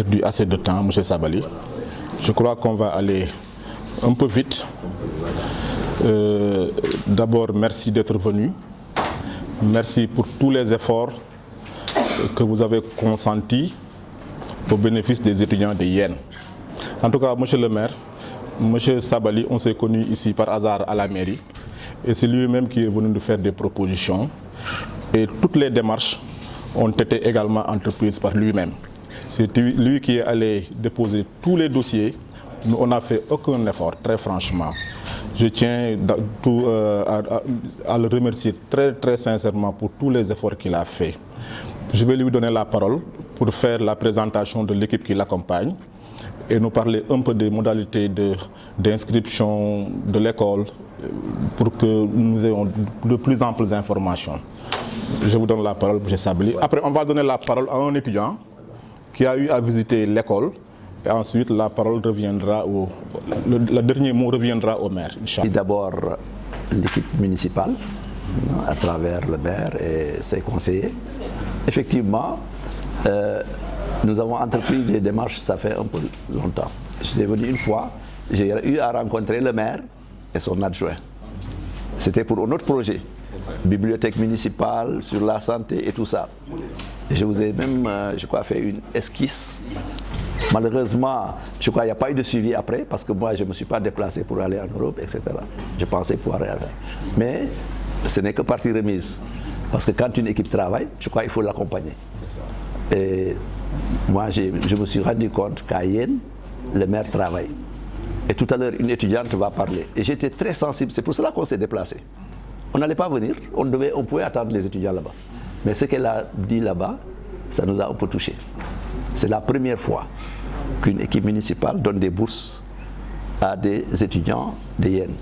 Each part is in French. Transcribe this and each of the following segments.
perdu assez de temps, M. Sabali. Je crois qu'on va aller un peu vite. D'abord, merci d'être venu. Merci pour tous les efforts que vous avez consentis au bénéfice des étudiants de Yène. En tout cas, monsieur le maire, monsieur Sabali, on s'est connus ici par hasard à la mairie. Et c'est lui-même qui est venu nous faire des propositions. Et toutes les démarches ont été également entreprises par lui-même. C'est lui qui est allé déposer tous les dossiers. Nous, on n'a fait aucun effort, très franchement. Je tiens à le remercier très sincèrement pour tous les efforts qu'il a fait. Je vais lui donner la parole pour faire la présentation de l'équipe qui l'accompagne et nous parler un peu des modalités d'inscription de l'école pour que nous ayons de plus amples informations. Je vous donne la parole, M. Sabali. Après, on va donner la parole à un étudiant qui a eu à visiter l'école. Et ensuite, la parole reviendra le dernier mot reviendra au maire. D'abord, l'équipe municipale, à travers le maire et ses conseillers. Effectivement, nous avons entrepris des démarches, ça fait un peu longtemps. Je suis venu une fois, j'ai eu à rencontrer le maire et son adjoint. C'était pour un autre projet, bibliothèque municipale, sur la santé et tout ça. Et je vous ai même, je crois, fait une esquisse. Malheureusement, je crois qu'il n'y a pas eu de suivi après, parce que moi, je ne me suis pas déplacé pour aller en Europe, etc. Je pensais pouvoir aller. Mais ce n'est que partie remise. Parce que quand une équipe travaille, je crois qu'il faut l'accompagner. Et moi, je me suis rendu compte qu'à Yène, le maire travaille. Et tout à l'heure, une étudiante va parler. Et j'étais très sensible, c'est pour cela qu'on s'est déplacé. On n'allait pas venir, on pouvait attendre les étudiants là-bas. Mais ce qu'elle a dit là-bas, ça nous a un peu touchés. C'est la première fois qu'une équipe municipale donne des bourses à des étudiants de Yène.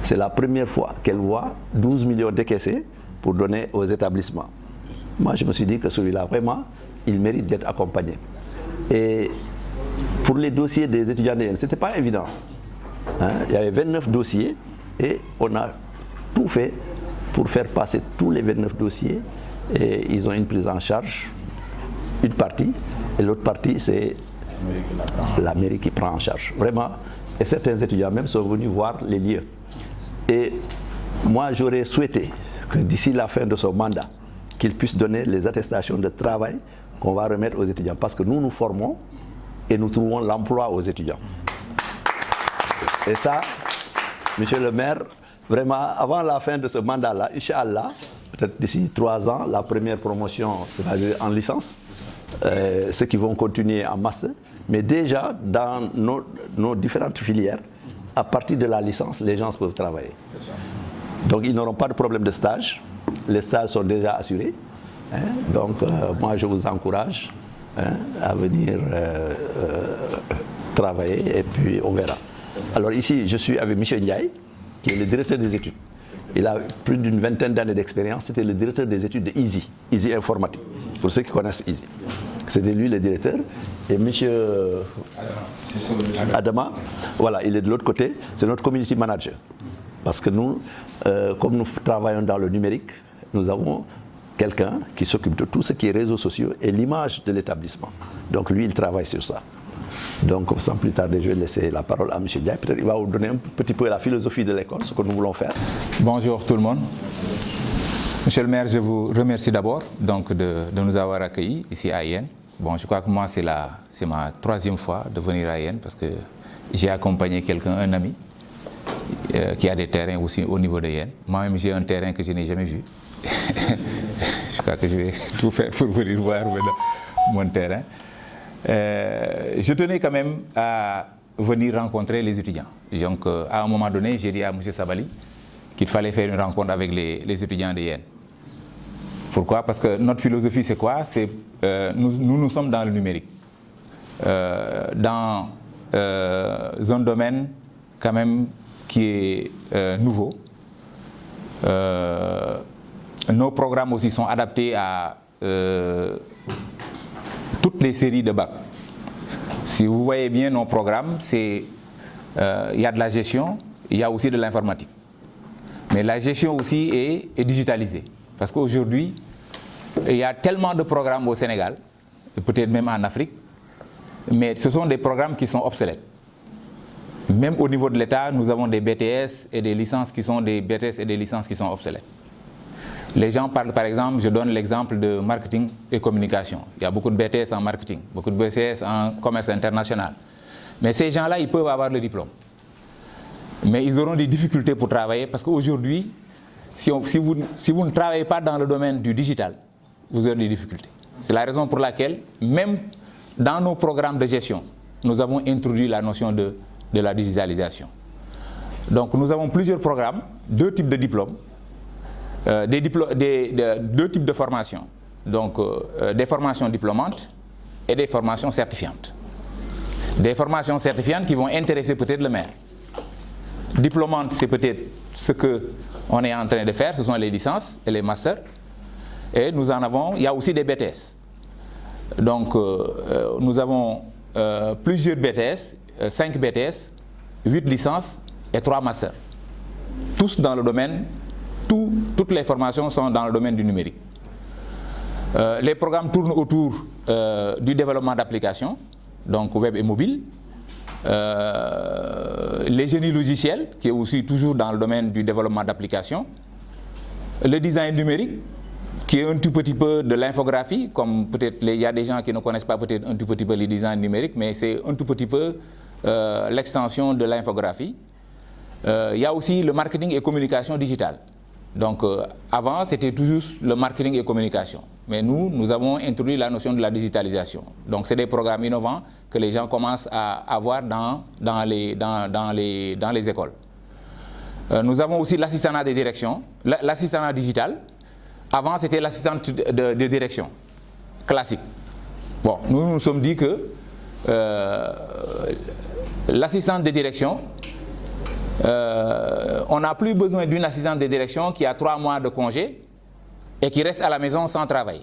C'est la première fois qu'elle voit 12 millions décaissés pour donner aux établissements. Moi, je me suis dit que celui-là, vraiment, il mérite d'être accompagné. Et pour les dossiers des étudiants de Yène, ce n'était pas évident. Il y avait 29 dossiers et on a tout fait pour faire passer tous les 29 dossiers. Et ils ont une prise en charge, une partie, et l'autre partie, c'est la mairie qui prend en charge. Vraiment. Et certains étudiants même sont venus voir les lieux. Et moi, j'aurais souhaité que d'ici la fin de son mandat, qu'il puisse donner les attestations de travail qu'on va remettre aux étudiants. Parce que nous, nous formons et nous trouvons l'emploi aux étudiants. Et ça, monsieur le maire, vraiment, avant la fin de ce mandat-là, Inch'Allah, peut-être d'ici 3 ans, la première promotion sera en licence. Ceux qui vont continuer en master. Mais déjà, dans nos différentes filières, à partir de la licence, les gens peuvent travailler. Donc, ils n'auront pas de problème de stage. Les stages sont déjà assurés. Donc, moi, je vous encourage à venir travailler et puis on verra. Alors ici, je suis avec M. Ndiaye, qui est le directeur des études. Il a plus d'une vingtaine d'années d'expérience. C'était le directeur des études de Easy Informatique, pour ceux qui connaissent Easy. C'était lui le directeur. Et M. Adama, voilà, il est de l'autre côté, c'est notre community manager. Parce que nous, comme nous travaillons dans le numérique, nous avons quelqu'un qui s'occupe de tout ce qui est réseaux sociaux et l'image de l'établissement. Donc lui, il travaille sur ça. Donc, sans plus tarder, je vais laisser la parole à M. Ndiaye. Peut-être qu'il va vous donner un petit peu la philosophie de l'école, ce que nous voulons faire. Bonjour tout le monde. Monsieur le maire, je vous remercie d'abord de nous avoir accueillis ici à Yène. Bon, je crois que moi, c'est ma 3e fois de venir à Yène parce que j'ai accompagné un ami, qui a des terrains aussi au niveau de Yène. Moi-même, j'ai un terrain que je n'ai jamais vu. Je crois que je vais tout faire pour venir voir mon terrain. Je tenais quand même à venir rencontrer les étudiants. Donc, à un moment donné, j'ai dit à M. Sabali qu'il fallait faire une rencontre avec les étudiants de Yène. Pourquoi? Parce que notre philosophie, c'est quoi? Nous sommes dans le numérique. Dans un domaine quand même qui est nouveau. Nos programmes aussi sont adaptés à toutes les séries de bac. Si vous voyez bien nos programmes, il y a de la gestion, il y a aussi de l'informatique. Mais la gestion aussi est digitalisée. Parce qu'aujourd'hui, il y a tellement de programmes au Sénégal, et peut-être même en Afrique, mais ce sont des programmes qui sont obsolètes. Même au niveau de l'État, nous avons des BTS et des licences qui sont des BTS et des licences qui sont obsolètes. Les gens parlent, par exemple, je donne l'exemple de marketing et communication. Il y a beaucoup de BTS en marketing, beaucoup de BTS en commerce international. Mais ces gens-là, ils peuvent avoir le diplôme. Mais ils auront des difficultés pour travailler parce qu'aujourd'hui, si vous ne travaillez pas dans le domaine du digital, vous aurez des difficultés. C'est la raison pour laquelle, même dans nos programmes de gestion, nous avons introduit la notion de la digitalisation. Donc nous avons plusieurs programmes, 2 types de diplômes, 2 types de formations. Donc des formations diplômantes et des formations certifiantes. Des formations certifiantes qui vont intéresser peut-être le maire. Diplômantes, c'est peut-être ce qu'on est en train de faire, ce sont les licences et les masters. Et nous en avons, il y a aussi des BTS. Donc nous avons plusieurs BTS, 5 BTS, 8 licences et 3 masters. Tous dans le domaine, toutes les formations sont dans le domaine du numérique. Les programmes tournent autour du développement d'applications, donc web et mobile. Les génies logiciels, qui est aussi toujours dans le domaine du développement d'applications. Le design numérique, qui est un tout petit peu de l'infographie, comme peut-être il y a des gens qui ne connaissent pas peut-être un tout petit peu le design numérique, mais c'est un tout petit peu l'extension de l'infographie. Il y a aussi le marketing et communication digitale. Donc avant, c'était toujours le marketing et communication. Mais nous avons introduit la notion de la digitalisation. Donc c'est des programmes innovants que les gens commencent à avoir dans les écoles. Nous avons aussi l'assistanat de direction, l'assistanat digital. Avant, c'était l'assistant de direction, classique. Bon, nous nous sommes dit que l'assistante de direction, on n'a plus besoin d'une assistante de direction qui a 3 mois de congé et qui reste à la maison sans travail.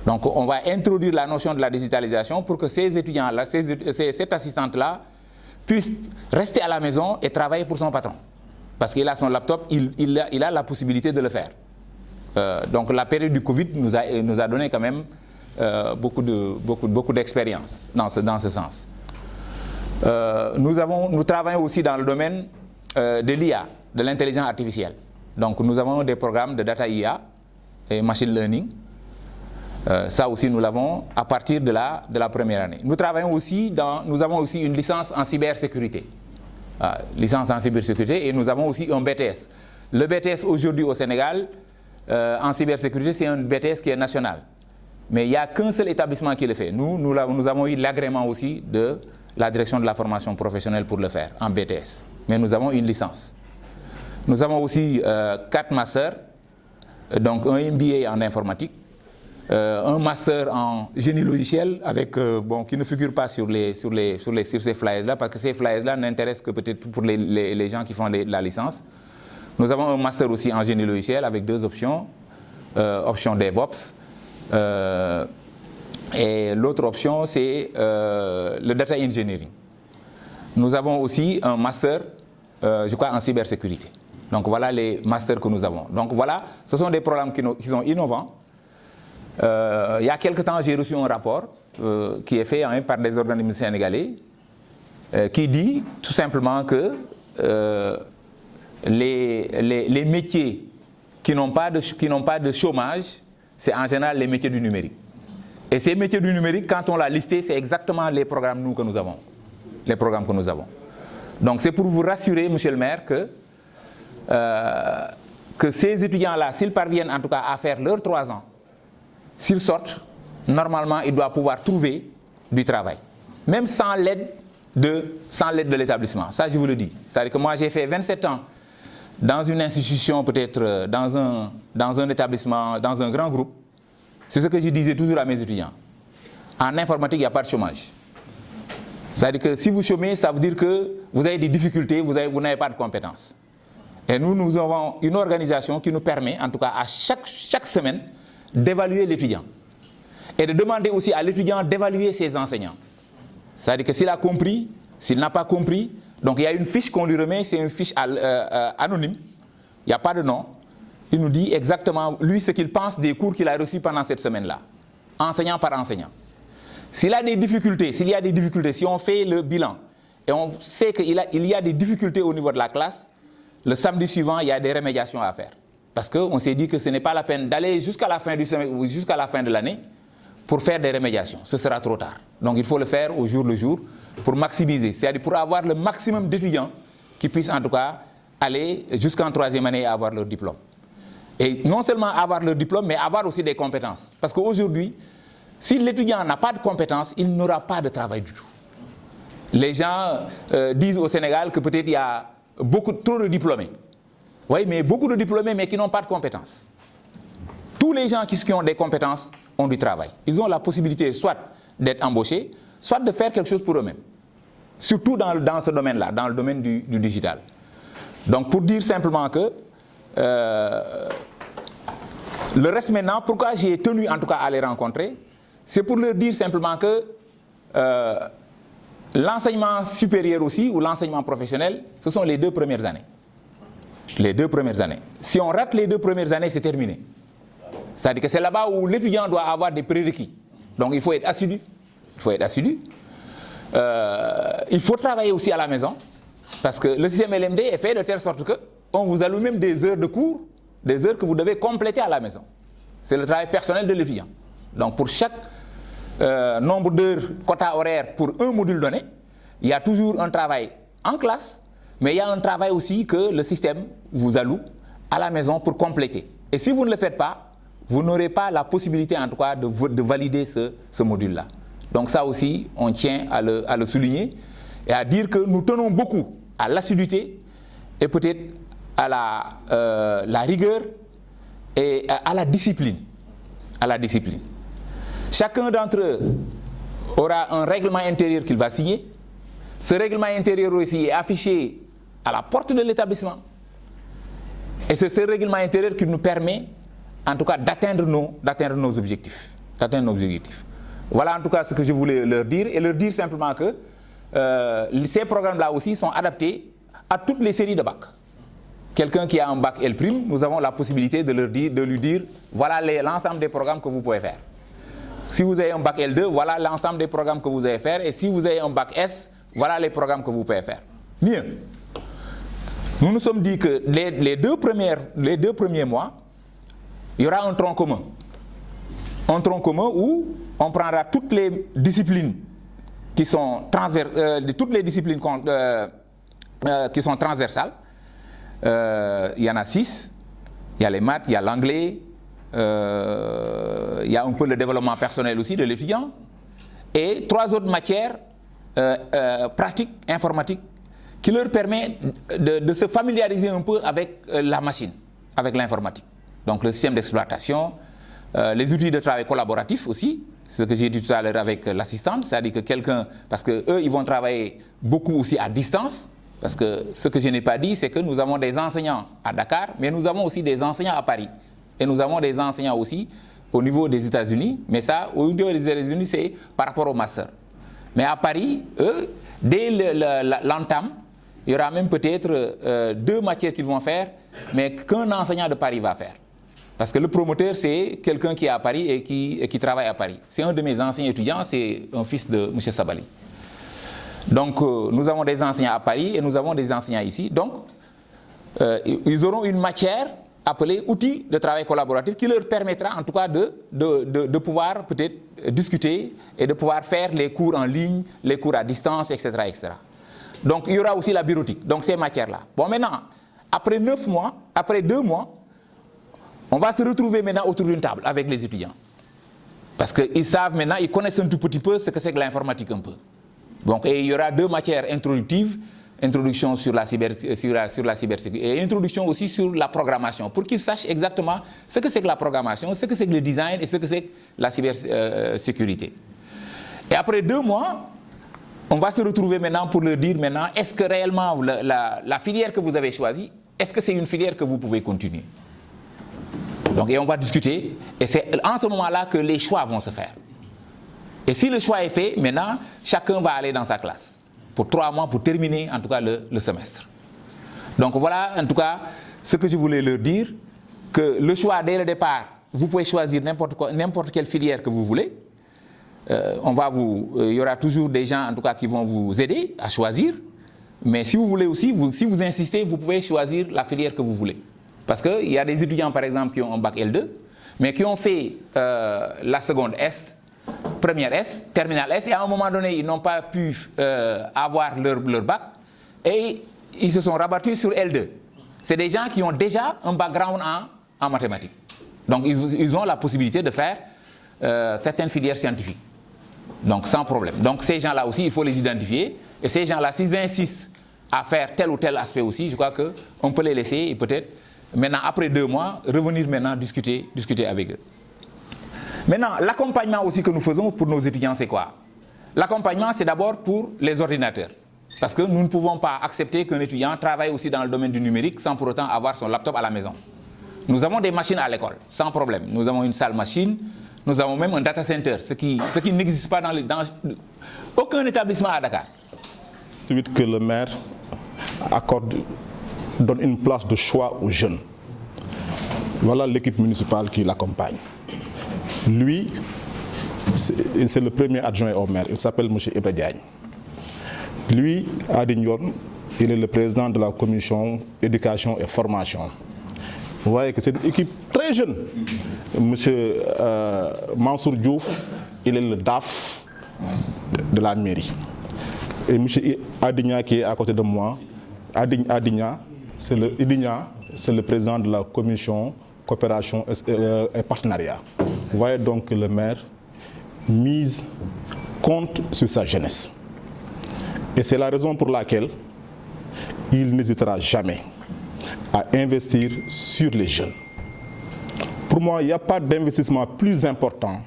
Donc on va introduire la notion de la digitalisation pour que ces étudiants-là, cette assistante-là, puisse rester à la maison et travailler pour son patron. Parce qu'il a son laptop, il a la possibilité de le faire. Donc la période du Covid nous a donné quand même beaucoup d'expérience dans ce sens. Nous travaillons aussi dans le domaine de l'IA, de l'intelligence artificielle. Donc nous avons des programmes de data IA et machine learning. Ça aussi nous l'avons à partir de la première année. Nous avons aussi une licence en cybersécurité. Licence en cybersécurité, et nous avons aussi un BTS. Le BTS aujourd'hui au Sénégal en cybersécurité, c'est un BTS qui est national. Mais il n'y a qu'un seul établissement qui le fait. Nous avons eu l'agrément aussi de la direction de la formation professionnelle pour le faire en BTS. Mais nous avons une licence. Nous avons aussi 4 masters, donc un MBA en informatique, un master en génie logiciel avec, qui ne figure pas sur ces flyers-là, parce que ces flyers-là n'intéressent que peut-être pour les gens qui font la licence. Nous avons un master aussi en génie logiciel avec 2 options, option DevOps, et l'autre option c'est le Data Engineering. Nous avons aussi un master, je crois, en cybersécurité. Donc voilà les masters que nous avons. Donc voilà, ce sont des programmes qui sont innovants. Il y a quelque temps, j'ai reçu un rapport qui est fait par des organismes sénégalais qui dit tout simplement que les métiers qui n'ont pas de chômage, c'est en général les métiers du numérique. Et ces métiers du numérique, quand on l'a listé, c'est exactement les programmes que nous avons. Les programmes que nous avons. Donc c'est pour vous rassurer, monsieur le maire, que ces étudiants-là, s'ils parviennent en tout cas à faire leurs 3 ans, s'ils sortent, normalement, ils doivent pouvoir trouver du travail. Même sans l'aide de l'établissement. Ça, je vous le dis. C'est-à-dire que moi, j'ai fait 27 ans dans une institution, peut-être dans un établissement, dans un grand groupe. C'est ce que je disais toujours à mes étudiants. En informatique, il n'y a pas de chômage. C'est-à-dire que si vous chômez, ça veut dire que vous avez des difficultés, vous n'avez pas de compétences. Et nous avons une organisation qui nous permet, en tout cas à chaque semaine, d'évaluer l'étudiant. Et de demander aussi à l'étudiant d'évaluer ses enseignants. C'est-à-dire que s'il a compris, s'il n'a pas compris, donc il y a une fiche qu'on lui remet, c'est une fiche anonyme, il n'y a pas de nom. Il nous dit exactement, lui, ce qu'il pense des cours qu'il a reçus pendant cette semaine-là, enseignant par enseignant. s'il y a des difficultés, si on fait le bilan et on sait qu'il y a des difficultés au niveau de la classe, le samedi suivant, il y a des rémédiations à faire. Parce qu'on s'est dit que ce n'est pas la peine d'aller jusqu'à la fin du semestre ou jusqu'à la fin de l'année pour faire des rémédiations. Ce sera trop tard. Donc il faut le faire au jour le jour pour maximiser, c'est-à-dire pour avoir le maximum d'étudiants qui puissent en tout cas aller jusqu'en 3e année et avoir leur diplôme. Et non seulement avoir leur diplôme, mais avoir aussi des compétences. Parce qu'aujourd'hui, si l'étudiant n'a pas de compétences, il n'aura pas de travail du tout. Les gens disent au Sénégal que peut-être il y a trop de diplômés. Oui, mais beaucoup de diplômés, mais qui n'ont pas de compétences. Tous les gens qui ont des compétences ont du travail. Ils ont la possibilité soit d'être embauchés, soit de faire quelque chose pour eux-mêmes. Surtout dans ce domaine-là, dans le domaine du digital. Donc pour dire simplement que le reste maintenant, pourquoi j'ai tenu en tout cas à les rencontrer, c'est pour leur dire simplement que l'enseignement supérieur aussi, ou l'enseignement professionnel, ce sont les 2 premières années. Les 2 premières années. Si on rate les 2 premières années, c'est terminé. C'est-à-dire que c'est là-bas où l'étudiant doit avoir des prérequis. Donc il faut être assidu. Il faut travailler aussi à la maison, parce que le système LMD est fait de telle sorte qu'on vous alloue même des heures de cours, des heures que vous devez compléter à la maison. C'est le travail personnel de l'étudiant. Donc pour chaque nombre d'heures, quota horaire pour un module donné, il y a toujours un travail en classe, mais il y a un travail aussi que le système vous alloue à la maison pour compléter. Et si vous ne le faites pas, vous n'aurez pas la possibilité en tout cas de valider ce module-là. Donc ça aussi, on tient à le souligner et à dire que nous tenons beaucoup à l'assiduité et peut-être à la rigueur et à la discipline. Chacun d'entre eux aura un règlement intérieur qu'il va signer. Ce règlement intérieur aussi est affiché à la porte de l'établissement. Et c'est ce règlement intérieur qui nous permet en tout cas d'atteindre nos objectifs. Voilà en tout cas ce que je voulais leur dire, et leur dire simplement que ces programmes-là aussi sont adaptés à toutes les séries de bac. Quelqu'un qui a un bac L', nous avons la possibilité de lui dire voilà l'ensemble des programmes que vous pouvez faire. Si vous avez un bac L2, voilà l'ensemble des programmes que vous allez faire, et si vous avez un bac S, voilà les programmes que vous pouvez faire. Mieux, nous nous sommes dit que les deux premiers mois, il y aura un tronc commun. Un tronc commun où on prendra toutes les disciplines qui sont transversales. Il y en a 6. Il y a les maths, il y a l'anglais, il y a un peu le développement personnel aussi de l'étudiant. Et 3 autres matières pratiques, informatiques, qui leur permettent de se familiariser un peu avec la machine, avec l'informatique. Donc le système d'exploitation, les outils de travail collaboratif aussi, ce que j'ai dit tout à l'heure avec l'assistante, c'est-à-dire que quelqu'un, parce qu'eux, ils vont travailler beaucoup aussi à distance, parce que ce que je n'ai pas dit, c'est que nous avons des enseignants à Dakar, mais nous avons aussi des enseignants à Paris. Et nous avons des enseignants aussi au niveau des États-Unis, mais ça, au niveau des États-Unis, c'est par rapport au master. Mais à Paris, eux, dès l'entame, il y aura même peut-être 2 matières qu'ils vont faire, mais qu'un enseignant de Paris va faire. Parce que le promoteur, c'est quelqu'un qui est à Paris et qui travaille à Paris. C'est un de mes anciens étudiants, c'est un fils de M. Sabali. Donc, nous avons des enseignants à Paris et nous avons des enseignants ici. Donc, ils auront une matière appelée outils de travail collaboratif qui leur permettra en tout cas de pouvoir peut-être discuter et de pouvoir faire les cours en ligne, les cours à distance, etc., etc. Donc, il y aura aussi la bureautique, donc ces matières-là. Bon, maintenant, après 9 mois, après 2 mois, on va se retrouver maintenant autour d'une table avec les étudiants. Parce qu'ils savent maintenant, ils connaissent un tout petit peu ce que c'est que l'informatique un peu. Donc, et il y aura 2 matières introductives, introduction sur la cybersécurité et introduction aussi sur la programmation, pour qu'ils sachent exactement ce que c'est que la programmation, ce que c'est que le design et ce que c'est que la cybersécurité. Et après 2 mois, on va se retrouver maintenant pour leur dire maintenant, est-ce que réellement la filière que vous avez choisie, est-ce que c'est une filière que vous pouvez continuer? Donc, et on va discuter, et c'est en ce moment-là que les choix vont se faire. Et si le choix est fait, maintenant, chacun va aller dans sa classe pour 3 mois pour terminer en tout cas le semestre. Donc voilà en tout cas ce que je voulais leur dire, que le choix dès le départ, vous pouvez choisir n'importe quelle filière que vous voulez. il y aura toujours des gens en tout cas qui vont vous aider à choisir. Mais si vous voulez aussi, si vous insistez, vous pouvez choisir la filière que vous voulez. Parce qu'il y a des étudiants par exemple qui ont un bac L2, mais qui ont fait la seconde S, première S, terminale S, et à un moment donné, ils n'ont pas pu avoir leur bac, et ils se sont rabattus sur L2. C'est des gens qui ont déjà un background en mathématiques. Donc ils ont la possibilité de faire certaines filières scientifiques. Donc sans problème. Donc ces gens-là aussi, il faut les identifier. Et ces gens-là, s'ils insistent à faire tel ou tel aspect aussi, je crois qu'on peut les laisser et peut-être, maintenant, après 2 mois, revenir maintenant discuter avec eux. Maintenant, l'accompagnement aussi que nous faisons pour nos étudiants, c'est quoi? L'accompagnement, c'est d'abord pour les ordinateurs. Parce que nous ne pouvons pas accepter qu'un étudiant travaille aussi dans le domaine du numérique sans pour autant avoir son laptop à la maison. Nous avons des machines à l'école, sans problème. Nous avons une salle machine, nous avons même un data center, ce qui n'existe pas dans aucun établissement à Dakar. Ensuite, que le maire donne une place de choix aux jeunes. Voilà l'équipe municipale qui l'accompagne. Lui, c'est le premier adjoint au maire, il s'appelle M. Ibra Diagne. Lui, à Dignon, il est le président de la commission éducation et formation. Vous voyez que c'est une équipe très jeune. M. Mansour Diouf, il est le DAF de la mairie. Et M. Adigna qui est à côté de moi, Adigna, c'est le président de la commission coopération et partenariat. Vous voyez donc que le maire compte sur sa jeunesse. Et c'est la raison pour laquelle il n'hésitera jamais à investir sur les jeunes. Pour moi, il n'y a pas d'investissement plus important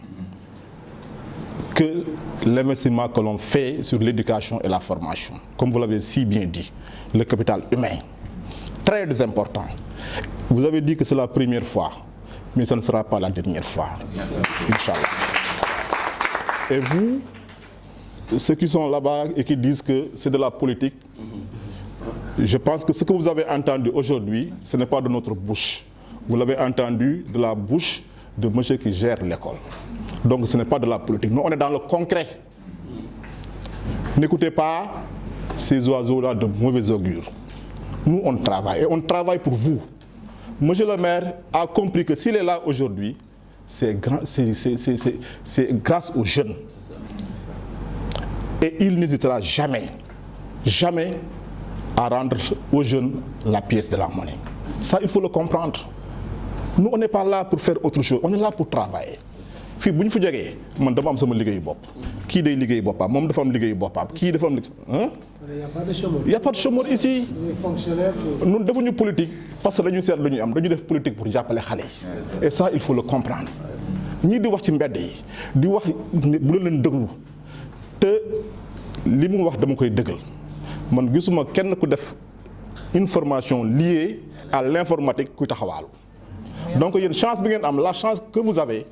que l'investissement que l'on fait sur l'éducation et la formation. Comme vous l'avez si bien dit, le capital humain, très important. Vous avez dit que c'est la première fois, mais ce ne sera pas la dernière fois. Inch'Allah. Et vous, ceux qui sont là-bas et qui disent que c'est de la politique, je pense que ce que vous avez entendu aujourd'hui, ce n'est pas de notre bouche. Vous l'avez entendu de la bouche de monsieur qui gère l'école. Donc ce n'est pas de la politique. Nous, on est dans le concret. N'écoutez pas ces oiseaux-là de mauvais augure. Nous, on travaille. Et on travaille pour vous. Monsieur le maire a compris que s'il est là aujourd'hui, c'est grâce aux jeunes. Et il n'hésitera jamais à rendre aux jeunes la pièce de la monnaie. Ça, il faut le comprendre. Nous, on n'est pas là pour faire autre chose. On est là pour travailler. Fii bu ñu fa jógee man dama am sama liggéeyu bopp kii day liggéey boppam moom dafa am liggéeyu boppam kii dafa am il y a pas de chômeur ici. Nous defuñu politique parce que dañu seet lu ñuy am dañu def politique pour jàppale xale yi et ça il faut le comprendre. ñii di wax ci mbedd yi di wax bu leen déglu te li mu wax dama koy dëggal man gisuma kenn ku def une formation liée à l'informatique kuy taxawaalu. Donc yéen chance bi ngeen am la chance que vous avez.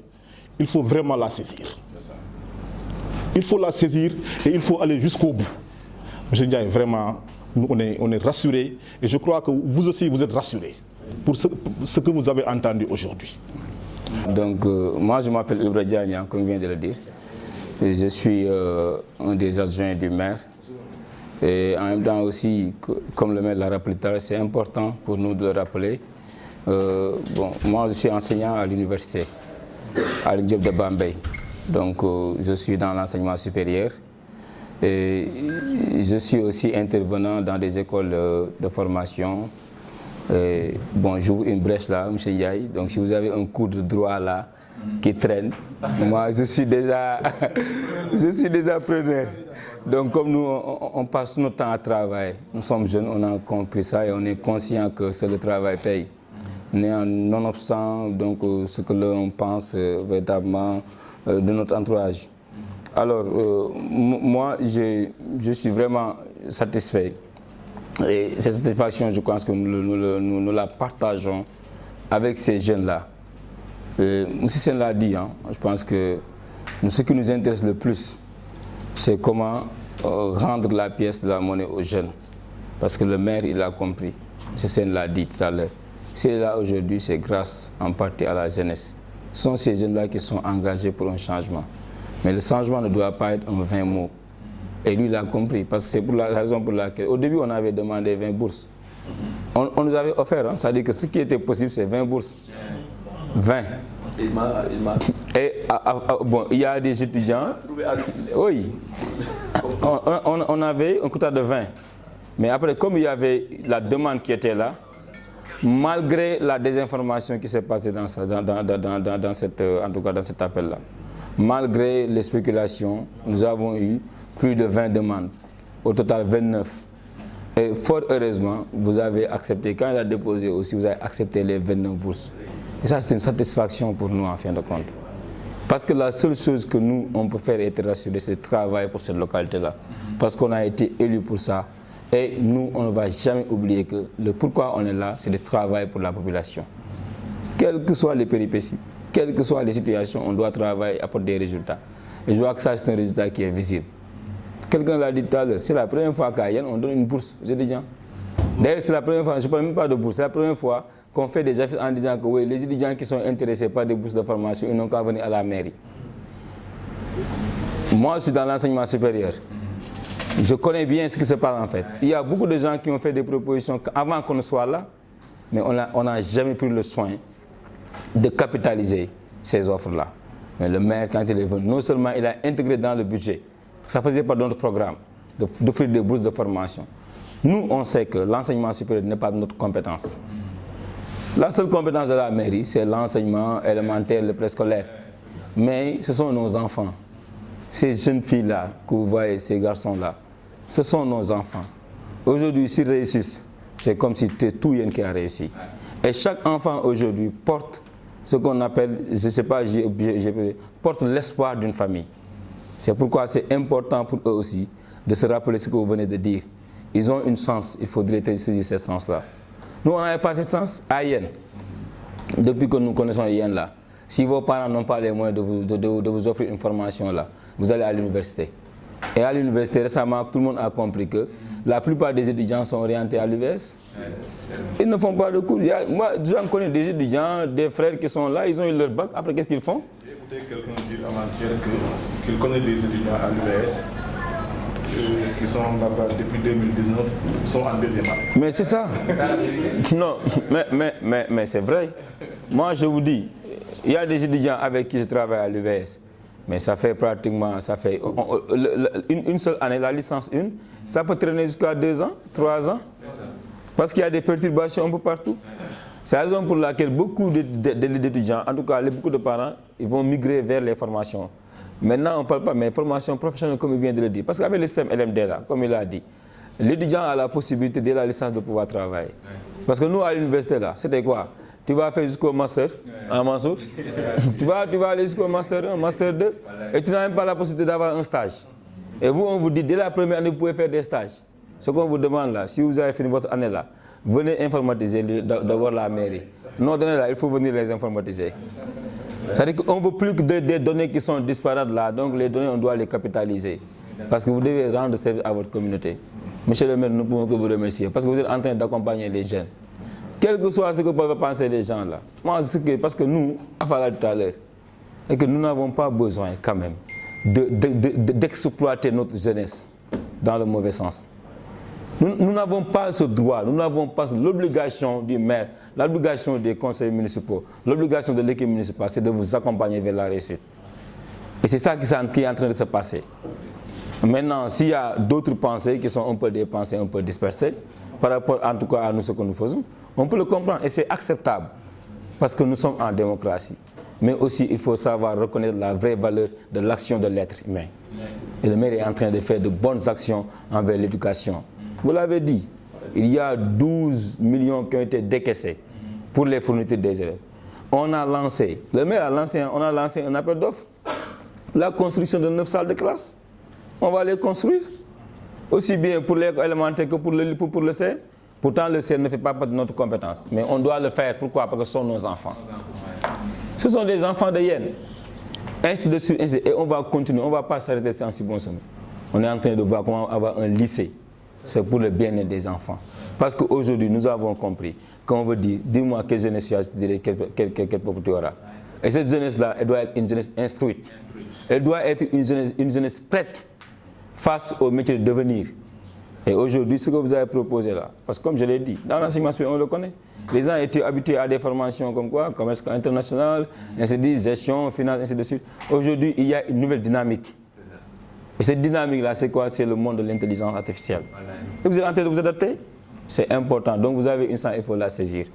Il faut vraiment la saisir. Il faut la saisir et il faut aller jusqu'au bout. Monsieur Ndiaye, vraiment, nous, on est rassurés et je crois que vous aussi, vous êtes rassurés pour ce que vous avez entendu aujourd'hui. Donc, moi, je m'appelle Ibra Diagne, comme vient de le dire. Et je suis un des adjoints du maire. Et en même temps aussi, comme le maire l'a rappelé tout à l'heure, c'est important pour nous de le rappeler. Moi, je suis enseignant à l'université. À l'Université de Bambey. Donc je suis dans l'enseignement supérieur et je suis aussi intervenant dans des écoles de formation. J'ouvre une brèche là, M. Ndiaye. Donc si vous avez un cours de droit là qui traîne, moi je suis déjà preneur. Donc comme nous on passe notre temps à travailler, nous sommes jeunes, on a compris ça et on est conscient que c'est le travail paye. Nonobstant donc ce que l'on pense véritablement de notre entourage. Alors moi je suis vraiment satisfait et cette satisfaction je pense que nous la partageons avec ces jeunes-là. M. Sen l'a dit, je pense que ce qui nous intéresse le plus c'est comment rendre la pièce de la monnaie aux jeunes parce que le maire il a compris, M. Sen l'a dit tout à l'heure. S'il est là aujourd'hui, c'est grâce en partie à la jeunesse. Ce sont ces jeunes-là qui sont engagés pour un changement. Mais le changement ne doit pas être en 20 mots. Et lui, il a compris, parce que c'est pour la raison pour laquelle, au début, on avait demandé 20 bourses. On nous avait offert, hein, c'est-à-dire que ce qui était possible, c'est 20 bourses. 20. Et bon, il y a des étudiants. Oui. On avait un quota de 20. Mais après, comme il y avait la demande qui était là, malgré la désinformation qui s'est passée dans cet appel-là, malgré les spéculations, nous avons eu plus de 20 demandes, au total 29. Et fort heureusement, vous avez accepté, quand il a déposé aussi, vous avez accepté les 29 bourses. Et ça, c'est une satisfaction pour nous en fin de compte. Parce que la seule chose que nous, on peut faire être rassurés, c'est de travailler pour cette localité-là. Parce qu'on a été élus pour ça. Et nous, on ne va jamais oublier que le pourquoi on est là, c'est de travailler pour la population. Quelles que soient les péripéties, quelles que soient les situations, on doit travailler, apporter des résultats. Et je vois que ça, c'est un résultat qui est visible. Quelqu'un l'a dit tout à l'heure, c'est la première fois qu'à Yen, on donne une bourse aux étudiants. D'ailleurs, c'est la première fois, je ne parle même pas de bourse, c'est la première fois qu'on fait des affaires en disant que oui, les étudiants qui sont intéressés par des bourses de formation, ils n'ont qu'à venir à la mairie. Moi, je suis dans l'enseignement supérieur. Je connais bien ce qui se passe en fait. Il y a beaucoup de gens qui ont fait des propositions avant qu'on ne soit là, mais on n'a jamais pris le soin de capitaliser ces offres-là. Mais le maire, quand il est venu, non seulement il a intégré dans le budget, ça faisait pas dans notre programme, d'offrir des bourses de formation. Nous, on sait que l'enseignement supérieur n'est pas de notre compétence. La seule compétence de la mairie, c'est l'enseignement élémentaire, le préscolaire. Mais ce sont nos enfants. Ces jeunes filles-là, que vous voyez, ces garçons-là, ce sont nos enfants. Aujourd'hui, s'ils réussissent, c'est comme si c'était tout Yen qui a réussi. Et chaque enfant aujourd'hui porte ce qu'on appelle, je ne sais pas, porte l'espoir d'une famille. C'est pourquoi c'est important pour eux aussi de se rappeler ce que vous venez de dire. Ils ont une chance, il faudrait saisir cette chance-là. Nous, on n'avait pas cette chance à Yen. Depuis que nous connaissons Yen là, si vos parents n'ont pas les moyens de vous offrir une formation là, vous allez à l'université. Et à l'université, récemment, tout le monde a compris que la plupart des étudiants sont orientés à l'UVS. Ils ne font pas de cours. Moi, je connais des étudiants, des frères qui sont là, ils ont eu leur bac. Après, qu'est-ce qu'ils font? J'ai écouté quelqu'un dire avant-hier qu'il connaît des étudiants à l'UVS qui sont là-bas depuis 2019, ils sont en deuxième année. Mais c'est ça. Non, mais c'est vrai. Moi, je vous dis, il y a des étudiants avec qui je travaille à l'UVS. Mais ça fait pratiquement, une seule année, la licence 1, ça peut traîner jusqu'à 2 ans, 3 ans. Parce qu'il y a des perturbations un peu partout. C'est la raison pour laquelle beaucoup d'étudiants, en tout cas beaucoup de parents, ils vont migrer vers les formations. Maintenant, on ne parle pas, mais formations professionnelles, comme il vient de le dire. Parce qu'avec le système LMD, là, comme il a dit, l'étudiant a la possibilité, dès la licence, de pouvoir travailler. Parce que nous, à l'université, là, c'était quoi? Tu vas faire jusqu'au master, en Mansour. Tu vas aller jusqu'au master 1, master 2, et tu n'as même pas la possibilité d'avoir un stage. Et vous, on vous dit, dès la première année, vous pouvez faire des stages. Ce qu'on vous demande là, si vous avez fini votre année là, venez informatiser d'abord la mairie. Non, là, il faut venir les informatiser. C'est-à-dire qu'on ne veut plus que des données qui sont disparates là, donc les données, on doit les capitaliser. Parce que vous devez rendre service à votre communauté. Monsieur le maire, nous ne pouvons que vous remercier, parce que vous êtes en train d'accompagner les jeunes. Quel que soit ce que peuvent penser les gens là. Moi, parce que nous, à Fala tout à l'heure, et que nous n'avons pas besoin quand même d'exploiter notre jeunesse dans le mauvais sens. Nous n'avons pas ce droit, nous n'avons pas l'obligation du maire, l'obligation des conseillers municipaux, l'obligation de l'équipe municipale, c'est de vous accompagner vers la réussite. Et c'est ça qui est en train de se passer. Maintenant, s'il y a d'autres pensées qui sont un peu des pensées un peu dispersées, par rapport en tout cas à nous ce que nous faisons, on peut le comprendre et c'est acceptable parce que nous sommes en démocratie. Mais aussi, il faut savoir reconnaître la vraie valeur de l'action de l'être humain. Et le maire est en train de faire de bonnes actions envers l'éducation. Vous l'avez dit, il y a 12 millions qui ont été décaissés pour les fournitures des élèves. On a lancé, le maire a lancé un appel d'offres, la construction de 9 salles de classe. On va les construire, aussi bien pour l'école élémentaire que pour le CER. Pourtant, le CER ne fait pas partie de notre compétence. Mais on doit le faire. Pourquoi? Parce que ce sont nos enfants. Ce sont des enfants de Yen. Ainsi de suite, ainsi de suite. Et on va continuer. On ne va pas s'arrêter en si bon sommet. On est en train de voir comment avoir un lycée. C'est pour le bien-être des enfants. Parce qu'aujourd'hui, nous avons compris qu'on veut dire, dis-moi quelle jeunesse tu as, je dirais quel peuple tu auras. Et cette jeunesse-là, elle doit être une jeunesse instruite. Elle doit être une jeunesse prête face au métier de devenir. Et aujourd'hui, ce que vous avez proposé là, parce que comme je l'ai dit, dans l'enseignement supérieur, on le connaît. Les gens étaient habitués à des formations comme quoi, commerce international, ainsi de suite, gestion, finance, ainsi de suite. Aujourd'hui, il y a une nouvelle dynamique. Et cette dynamique-là, c'est quoi? C'est le monde de l'intelligence artificielle. Et vous êtes en train de vous adapter? C'est important. Donc vous avez une chance, il faut la saisir.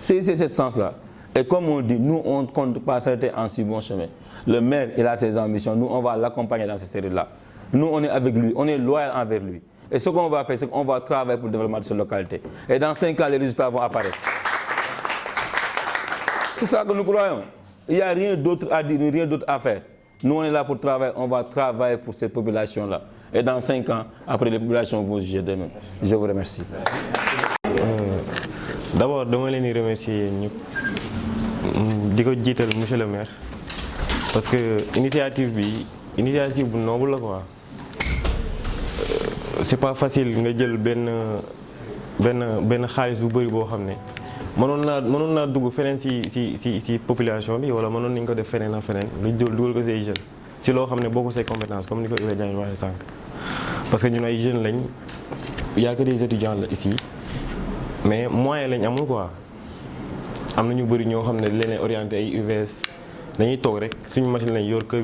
C'est cette chance-là. Et comme on dit, nous, on ne compte pas s'arrêter en si bon chemin. Le maire, il a ses ambitions. Nous, on va l'accompagner dans cette série-là. Nous, on est avec lui, on est loyal envers lui. Et ce qu'on va faire, c'est qu'on va travailler pour le développement de cette localité. Et dans 5 ans, les résultats vont apparaître. C'est ça que nous croyons. Il n'y a rien d'autre à dire, rien d'autre à faire. Nous, on est là pour travailler, on va travailler pour cette population-là. Et dans 5 ans, après, les populations vont juger d'eux-mêmes. Je vous remercie. D'abord, je voudrais remercier monsieur le maire. Parce que l'initiative noble, quoi. C'est pas facile de jël ben xaliss bu bari bo xamné mënon na dugg fenen ci population bi wala mënon nañ ko def fenen ak fenen nga dugal ko say jeunes ci lo xamné boko say compétences comme niko Ibrahima Diagne waxé sank parce que ñun ay jeunes lañ y a que des étudiants là ici mais moyen lañ amul quoi amna ñu bari ño xamné leen orienté ay UVS dañuy tok rek suñu machine lañ yor kër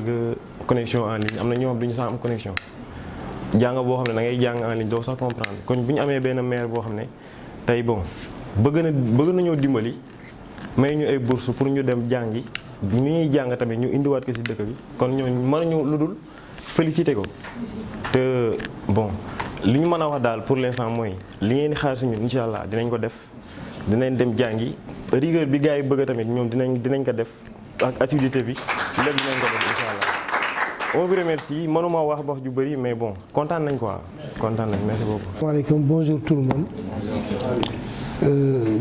connexion en ligne amna ño xam duñu sa am connexion jàng boo xam ne da ngay jàng en ligne doo sax comprendre kon bu ñu amee benn maire boo xam ne tey bon bëgg nañoo dimbali may ñu ay bourse pour ñu dem jàngi ñu ñuy jàng tamit ñu indiwaat ko ci dëkk bi kon ñooñu mënuñu lu dul féliciter ko te bon li ñu mën a wax daal pour l'instant mooy li ngeen di xaar suñu incha allah dinañ ko def dinañ dem jàngi rigueur bi gars yi bëgg tamit ñoom dinañ ko def ak assiduité bi lépp dinañ ko def incha allah. On vous remercie. Manuma wax ju bari mais bon, content nañ quoi. Content nañ. Merci beaucoup. Bonjour tout le monde.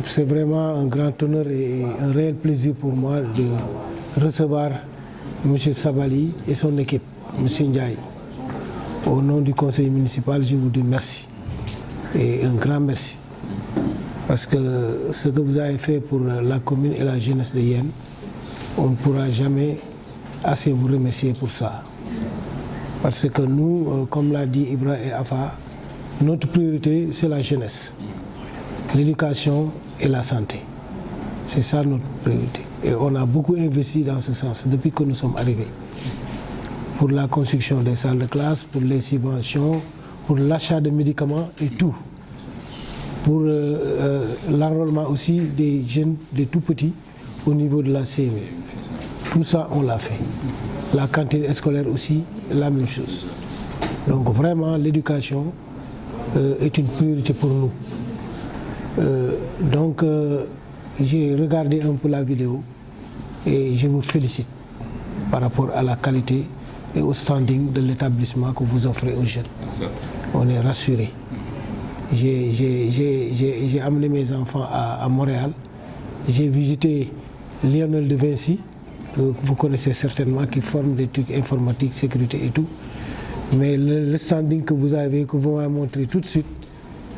C'est vraiment un grand honneur et un réel plaisir pour moi de recevoir M. Sabali et son équipe, M. Ndiaye. Au nom du conseil municipal, je vous dis merci. Et un grand merci. Parce que ce que vous avez fait pour la commune et la jeunesse de Yen, on ne pourra jamais assez vous remercier pour ça. Parce que nous, comme l'a dit Ibra et Afa, notre priorité c'est la jeunesse, l'éducation et la santé. C'est ça notre priorité. Et on a beaucoup investi dans ce sens depuis que nous sommes arrivés. Pour la construction des salles de classe, pour les subventions, pour l'achat de médicaments et tout. Pour l'enrôlement aussi des jeunes, des tout petits, au niveau de la CMU. Tout ça, on l'a fait. La cantine scolaire aussi, la même chose. Donc vraiment, l'éducation est une priorité pour nous. J'ai regardé un peu la vidéo et je vous félicite par rapport à la qualité et au standing de l'établissement que vous offrez aux jeunes. On est rassurés. J'ai amené mes enfants à Montréal. J'ai visité Lionel de Vinci, que vous connaissez certainement, qui forme des trucs informatiques, sécurité et tout. Mais le standing que vous avez, que vous m'avez montré tout de suite,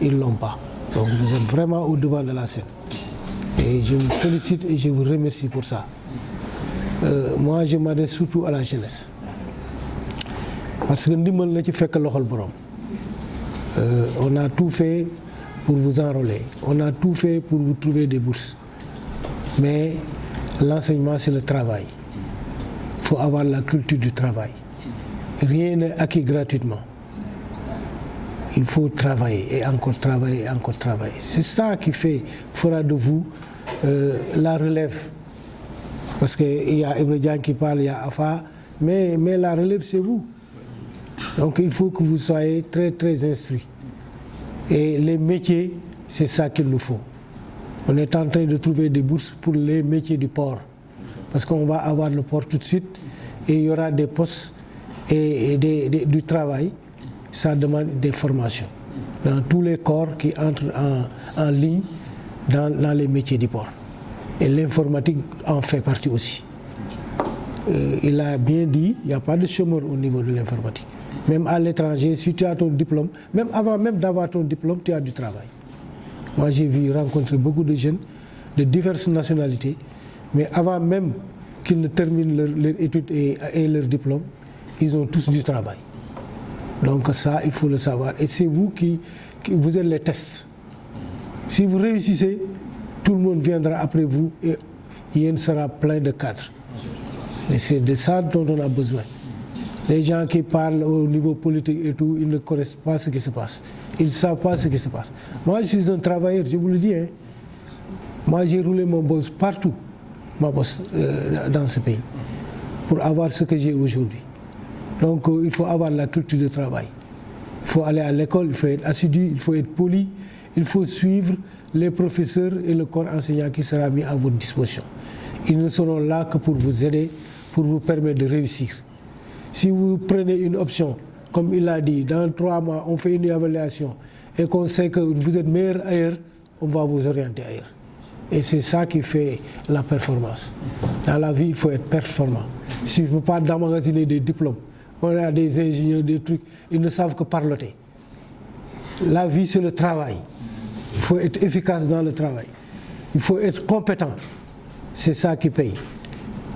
ils ne l'ont pas. Donc vous êtes vraiment au devant de la scène. Et je vous félicite et je vous remercie pour ça. Moi, je m'adresse surtout à la jeunesse. Parce que on a tout fait pour vous enrôler. On a tout fait pour vous trouver des bourses. Mais l'enseignement, c'est le travail. Il faut avoir la culture du travail. Rien n'est acquis gratuitement. Il faut travailler et encore travailler et encore travailler. C'est ça qui fera de vous la relève. Parce qu'il y a Ibrahima qui parle, il y a Afa, mais la relève, c'est vous. Donc il faut que vous soyez très très instruits. Et les métiers, c'est ça qu'il nous faut. On est en train de trouver des bourses pour les métiers du port. Parce qu'on va avoir le port tout de suite et il y aura des postes et du travail. Ça demande des formations dans tous les corps qui entrent en ligne dans les métiers du port. Et l'informatique en fait partie aussi. Il a bien dit, il n'y a pas de chômeur au niveau de l'informatique. Même à l'étranger, si tu as ton diplôme, même avant même d'avoir ton diplôme, tu as du travail. Moi, j'ai vu rencontrer beaucoup de jeunes de diverses nationalités, mais avant même qu'ils ne terminent leur étude et leur diplôme, ils ont tous du travail. Donc ça, il faut le savoir. Et c'est vous qui vous êtes les tests. Si vous réussissez, tout le monde viendra après vous et Yen sera plein de cadres. Et c'est de ça dont on a besoin. Les gens qui parlent au niveau politique et tout, ils ne connaissent pas ce qui se passe. Ils ne savent pas ce qui se passe. Moi, je suis un travailleur, je vous le dis. Hein. Moi, j'ai roulé mon boss partout, dans ce pays, pour avoir ce que j'ai aujourd'hui. Donc, il faut avoir la culture de travail. Il faut aller à l'école, il faut être assidu, il faut être poli, il faut suivre les professeurs et le corps enseignant qui sera mis à votre disposition. Ils ne seront là que pour vous aider, pour vous permettre de réussir. Si vous prenez une option, comme il l'a dit, dans 3 mois, on fait une évaluation et qu'on sait que vous êtes meilleur ailleurs, on va vous orienter ailleurs. Et c'est ça qui fait la performance. Dans la vie, il faut être performant. Si vous ne pouvez pas d'emmagasiner des diplômes, on a des ingénieurs, des trucs, ils ne savent que parloter. La vie, c'est le travail. Il faut être efficace dans le travail. Il faut être compétent. C'est ça qui paye.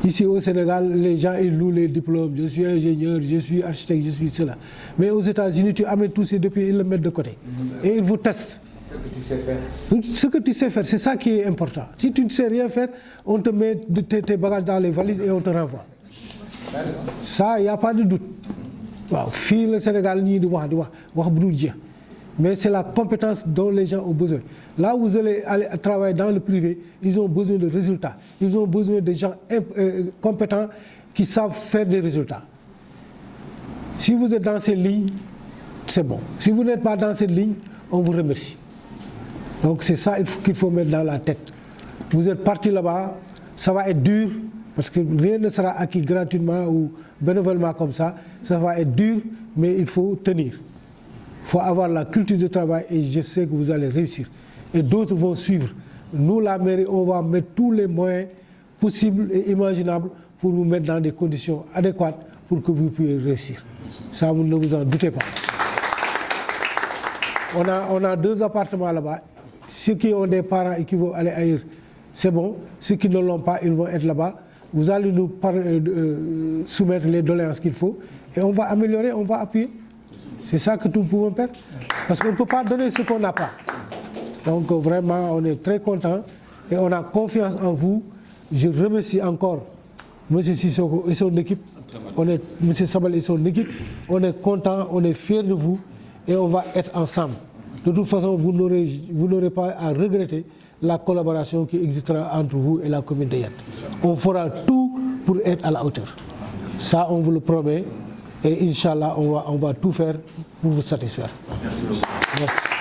Ici au Sénégal, les gens ils louent les diplômes. Je suis ingénieur, je suis architecte, je suis cela. Mais aux États-Unis, tu amènes tous ces diplômes, ils le mettent de côté. Et ils vous testent. Ce que tu sais faire. Ce que tu sais faire, c'est ça qui est important. Si tu ne sais rien faire, on te met tes bagages dans les valises et on te renvoie. Ça, il n'y a pas de doute. Fille le Sénégal, mais c'est la compétence dont les gens ont besoin. Là où vous allez aller travailler dans le privé, ils ont besoin de résultats. Ils ont besoin de gens compétents qui savent faire des résultats. Si vous êtes dans cette ligne, c'est bon. Si vous n'êtes pas dans cette ligne, on vous remercie. Donc c'est ça qu'il faut mettre dans la tête. Vous êtes parti là-bas, ça va être dur, parce que rien ne sera acquis gratuitement ou bénévolement comme ça. Ça va être dur, mais il faut tenir. Il faut avoir la culture de travail et je sais que vous allez réussir. Et d'autres vont suivre. Nous, la mairie, on va mettre tous les moyens possibles et imaginables pour vous mettre dans des conditions adéquates pour que vous puissiez réussir. Ça, vous ne vous en doutez pas. On a 2 appartements là-bas. Ceux qui ont des parents et qui vont aller ailleurs, c'est bon. Ceux qui ne l'ont pas, ils vont être là-bas. Vous allez nous soumettre les doléances qu'il faut et on va améliorer, on va appuyer. C'est ça que nous pouvons faire. Parce qu'on ne peut pas donner ce qu'on n'a pas. Donc vraiment, on est très contents et on a confiance en vous. Je remercie encore M. Sissoko et son équipe. M. Sabal et son équipe. On est contents, on est fiers de vous et on va être ensemble. De toute façon, vous n'aurez pas à regretter la collaboration qui existera entre vous et la commune de Yen. On fera tout pour être à la hauteur. Ça, on vous le promet. Et Inch'Allah, on va tout faire pour vous satisfaire. Merci.